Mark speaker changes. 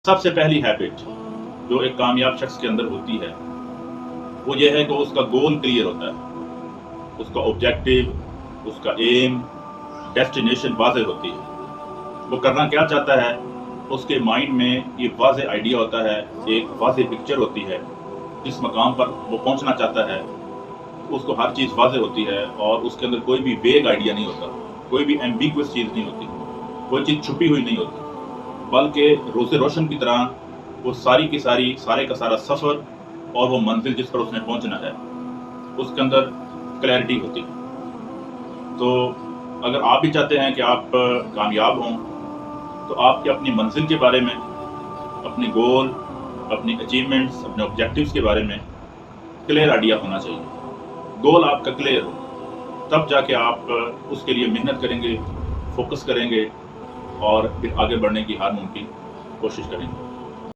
Speaker 1: سب سے پہلی ہیبٹ جو ایک کامیاب شخص کے اندر ہوتی ہے وہ یہ ہے کہ اس کا گول کلیئر ہوتا ہے، اس کا آبجیکٹو، اس کا ایم، ڈیسٹینیشن واضح ہوتی ہے۔ وہ کرنا کیا چاہتا ہے، اس کے مائنڈ میں یہ واضح آئیڈیا ہوتا ہے، ایک واضح پکچر ہوتی ہے، جس مقام پر وہ پہنچنا چاہتا ہے اس کو ہر چیز واضح ہوتی ہے، اور اس کے اندر کوئی بھی ویگ آئیڈیا نہیں ہوتا، کوئی بھی ایمبیگوس چیز نہیں ہوتی، کوئی چیز چھپی ہوئی نہیں ہوتی، بلکہ روز روشن کی طرح وہ ساری کی ساری سارے کا سارا سفر اور وہ منزل جس پر اس نے پہنچنا ہے اس کے اندر کلیئرٹی ہوتی ہے۔ تو اگر آپ بھی چاہتے ہیں کہ آپ کامیاب ہوں تو آپ کے اپنی منزل کے بارے میں، اپنے گول، اپنی اچیومنٹس، اپنے آبجیکٹیوز کے بارے میں کلیئر آئیڈیا ہونا چاہیے۔ گول آپ کا کلیئر ہو، تب جا کے آپ اس کے لیے محنت کریں گے، فوکس کریں گے اور پھر آگے بڑھنے کی ہر ممکن کوشش کریں گے۔